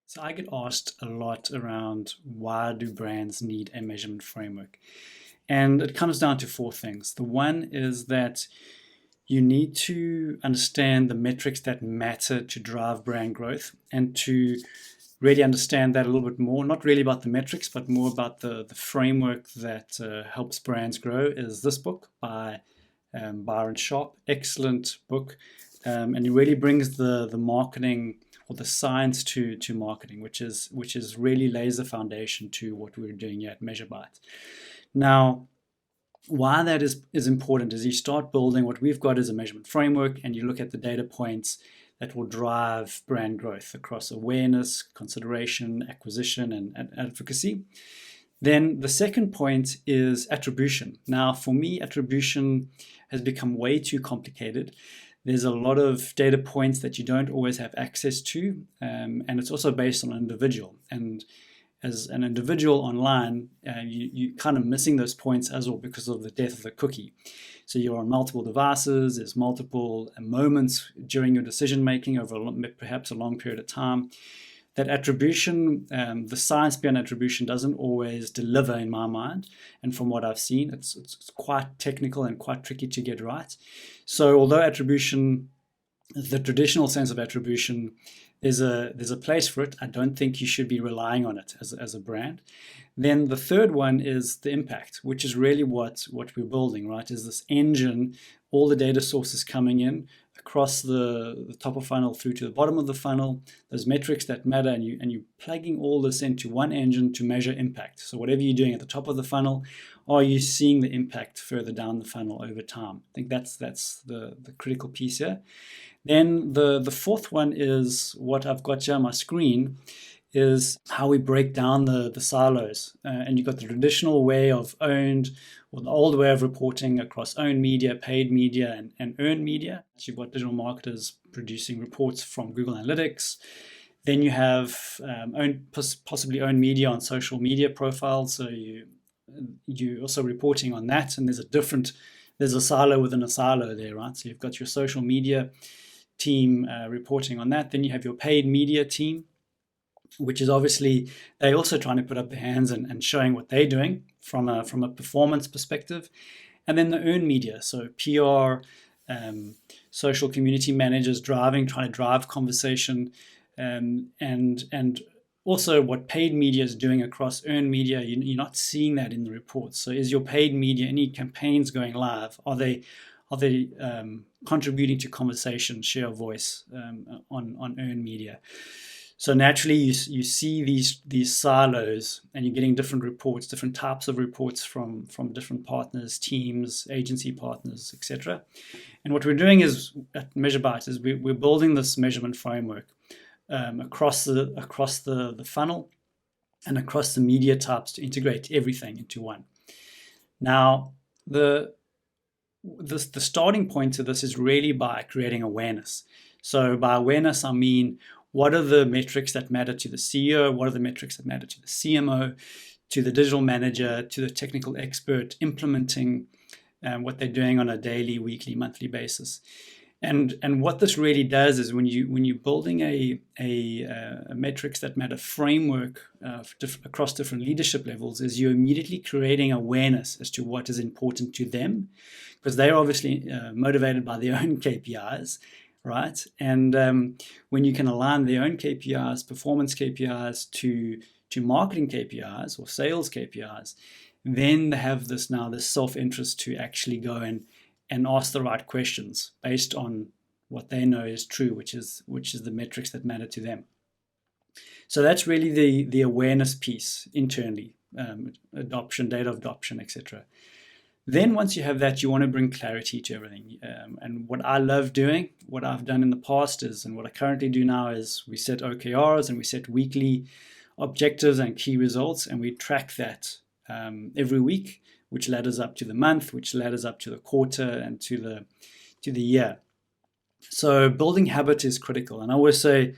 So I get asked a lot around why do brands need a measurement framework? And it comes down to four things. The one is that you need to understand the metrics that matter to drive brand growth and to really understand that a little bit more, not really about the metrics, but more about the framework that helps brands grow is this book by Byron Sharp. Excellent book. And he really brings the marketing or the science to marketing, which is really lays the foundation to what we're doing here at MeasureByte. Now, why that is important is you start building what we've got as a measurement framework, and you look at the data points that will drive brand growth across awareness, consideration, acquisition, and advocacy. Then the second point is attribution. Now, for me, attribution has become way too complicated. There's a lot of data points that you don't always have access to, and it's also based on an individual. And as an individual online, you kind of missing those points as well because of the death of the cookie. So you're on multiple devices, there's multiple moments during your decision making over perhaps a long period of time. That attribution, the science behind attribution doesn't always deliver in my mind. And from what I've seen, it's quite technical and quite tricky to get right. So although attribution, the traditional sense of attribution, there's a place for it, I don't think you should be relying on it as a brand. Then the third one is the impact, which is really what we're building, right? Is this engine, all the data sources coming in across the top of funnel through to the bottom of the funnel, those metrics that matter, and you're plugging all this into one engine to measure impact. So whatever you're doing at the top of the funnel, are you seeing the impact further down the funnel over time? I think that's the critical piece here. Then the fourth one is what I've got here on my screen, is how we break down the silos. And you've got the traditional way of owned, or the old way of reporting across owned media, paid media, and earned media. So you've got digital marketers producing reports from Google Analytics. Then you have possibly owned media on social media profiles. So you're also reporting on that, and there's a silo within a silo there, right? So you've got your social media team reporting on that. Then you have your paid media team, which is obviously they're also trying to put up their hands and showing what they're doing from a performance perspective. And then the earned media, so PR, social community managers trying to drive conversation, and also what paid media is doing across earned media. You're not seeing that in the reports. So is your paid media, any campaigns going live, are they contributing to conversation, share of voice on earned media? So naturally, you see these silos, and you're getting different reports, different types of reports from different partners, teams, agency partners, etc. And what we're doing is at MeasureByte is we're building this measurement framework across the funnel and across the media types to integrate everything into one. Now, the starting point to this is really by creating awareness. So by awareness, I mean, what are the metrics that matter to the CEO? What are the metrics that matter to the CMO, to the digital manager, to the technical expert implementing what they're doing on a daily, weekly, monthly basis? And what this really does is when you're building a metrics that matter framework across different leadership levels, is you're immediately creating awareness as to what is important to them, because they're obviously motivated by their own KPIs, right? And when you can align their own KPIs, performance KPIs to marketing KPIs or sales KPIs, then they have this self-interest to actually go and ask the right questions based on what they know is true, which is the metrics that matter to them. So that's really the awareness piece internally, adoption, data adoption, etc. Then once you have that, you want to bring clarity to everything. And what I love doing, what I've done in the past is, and what I currently do now is we set OKRs and we set weekly objectives and key results, and we track that every week, which ladders up to the month, which ladders up to the quarter and to the year. So building habit is critical. And I always say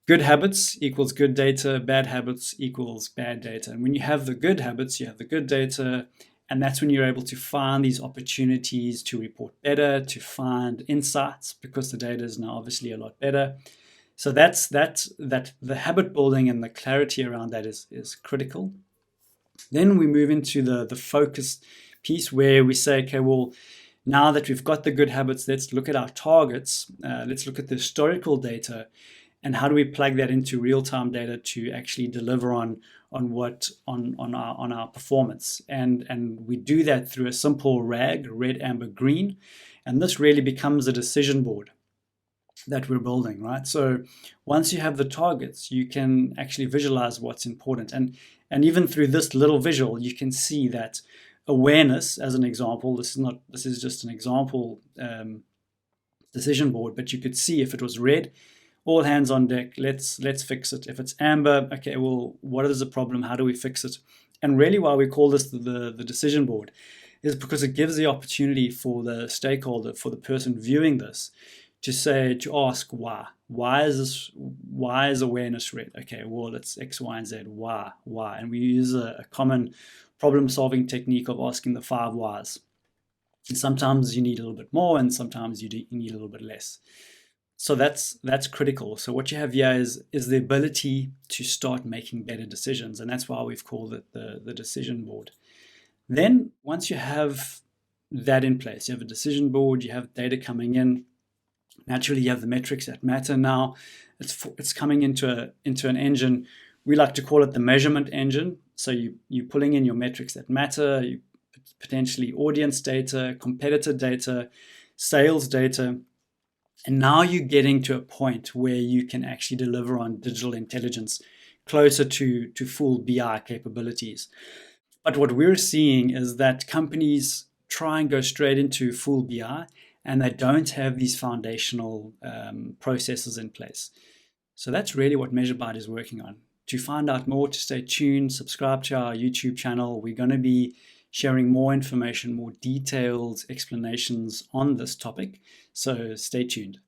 good habits equals good data, bad habits equals bad data. And when you have the good habits, you have the good data, and that's when you're able to find these opportunities to report better, to find insights, because the data is now obviously a lot better. So that's that the habit building and the clarity around that is critical. Then we move into the focus piece where we say, okay, well, now that we've got the good habits, let's look at our targets. Let's look at the historical data, and how do we plug that into real-time data to actually deliver on our performance. And we do that through a simple RAG, red, amber, green, and this really becomes a decision board that we're building, right? So once you have the targets, you can actually visualize what's important, and even through this little visual, you can see that awareness, as an example, this is just an example decision board, but you could see if it was red, all hands on deck, let's fix it. If it's amber, okay, well, what is the problem? How do we fix it? And really why we call this the decision board is because it gives the opportunity for the stakeholder, for the person viewing this, to ask why. Why is awareness red? Okay, well, it's X, Y, and Z. Why? And we use a common problem-solving technique of asking the 5 whys. And sometimes you need a little bit more, and sometimes you need a little bit less. So that's critical. So what you have here is the ability to start making better decisions, and that's why we've called it the decision board. Then once you have that in place, you have a decision board, you have data coming in. Naturally, you have the metrics that matter now. It's coming into an engine. We like to call it the measurement engine. So you're pulling in your metrics that matter, potentially audience data, competitor data, sales data. And now you're getting to a point where you can actually deliver on digital intelligence closer to full BI capabilities. But what we're seeing is that companies try and go straight into full BI, and they don't have these foundational processes in place. So that's really what MeasureByte is working on. To find out more, to stay tuned, subscribe to our YouTube channel. We're going to be sharing more information, more detailed explanations on this topic. So stay tuned.